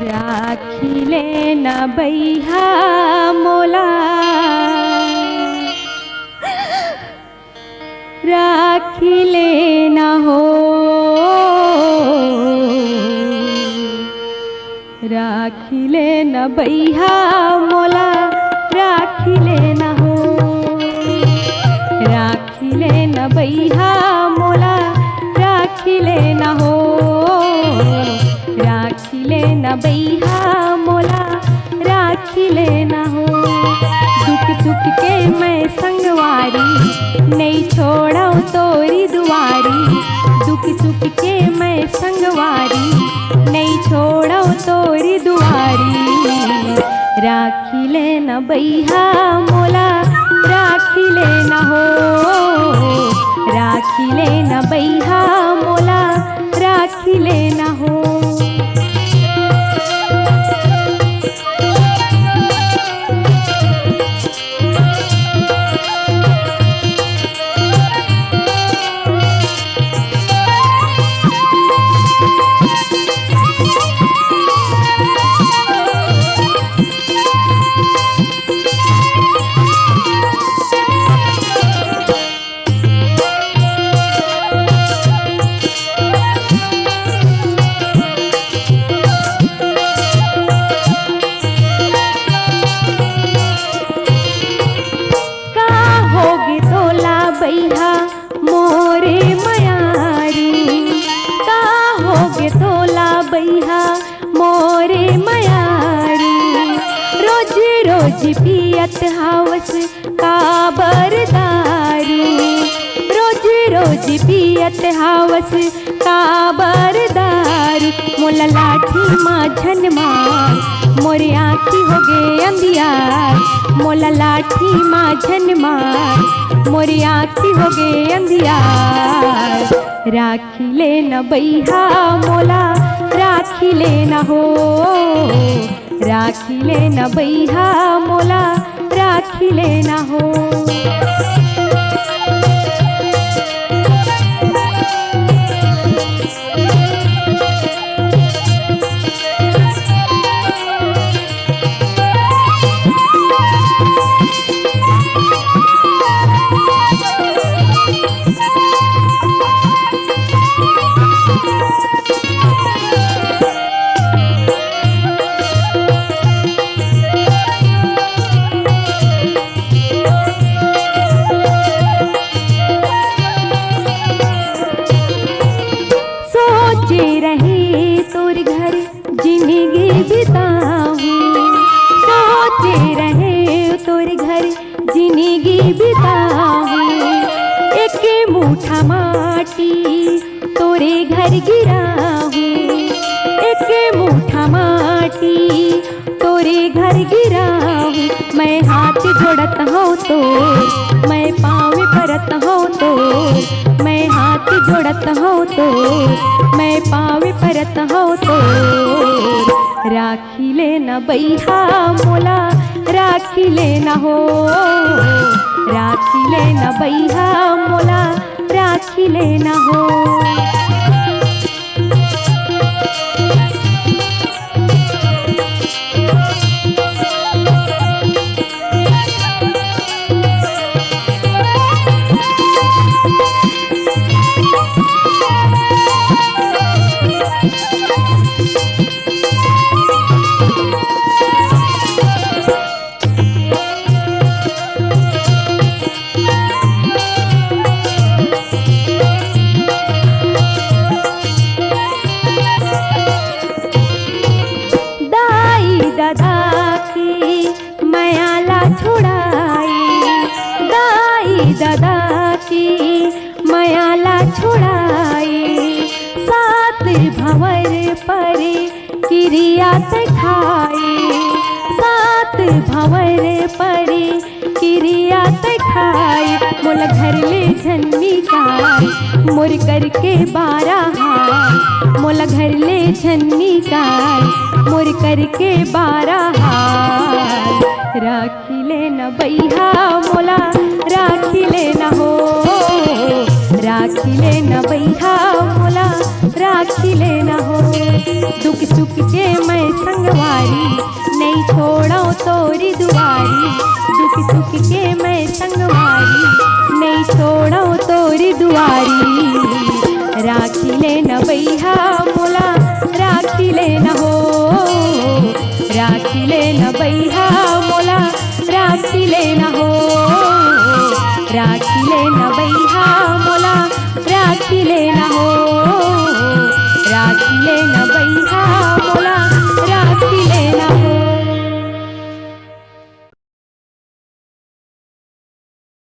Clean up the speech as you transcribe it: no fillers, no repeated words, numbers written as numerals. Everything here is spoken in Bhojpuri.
राखिले न बैहा मोला, राखिले न हो, राखिले न बैहा मोला, राखिले न हो, राखिले न बैहा मोला, राखिले न हो, राखिले न बैहा मोला, राखिले न हो। दुख सुख के मैं संगवारी, नहीं छोड़ो तोरी दुआरी। दुख सुख के मैं संगवारी, नहीं छोड़ो तोरी दुआरी। राखिले न बैहा मोला, राखिले न हो, राखिले न बैहा मोला, राखिले न हो। बैहा मोरे मयारी, का होगे तोला बैहा मोरे मयारी। रोज रोज पियत हवस काबरदारी, रोज रोज पियत हवस काबरदारी। मोला लाठी माझन मार, मोरे आँखी हो गे अंधियार। मोला लाठी माझन मार, मोरी आँखी हो गे अंधियार। राखिले न बैहा मोला, राखिले न हो, राखिले न बैहा मोला, राखिले न हो। रहे तोर घर जिंदगी बिताऊं, सोचे रहे तोर घर जिंदगी बिताऊं। एक मुठा माटी तोरे घर गिराऊं, एक मुठा माटी तोरे घर गिराऊं। मैं हाथ जोड़त हूँ तो, मैं पाँव परत हूँ तो, मैं हाथ जोड़त हूँ तो, मैं पाँव परत हूँ तो। राखिले न बैहा मोला, राखिले न हो, राखिले न बैहा मोला, राखिले न हो। दादा की मयाला छुड़ाई, दाई दादा की मयाला छुड़ाई। सात भंवर पर क्रिया खाई, सात भंवर पर क्रिया खाई। मोला घर ले झन्नी का मोर करके बारा हार मोला घर ले झन्नी कार मोर करके बारा हार राखी लेना बैहा मोला राखी लेना हो राखी लेना बैहा मोला राखी लेना हो दुख सुख के मैं संगवारी नहीं छोड़ो तोरी दुआरी दुख सुख के मैं संगवारी नहीं छोड़ो तोरी दुआरी राखी लेना बैहा मोला राखी लेना हो राखी लेना बैहा मोला राखी लेना हो राखी लेना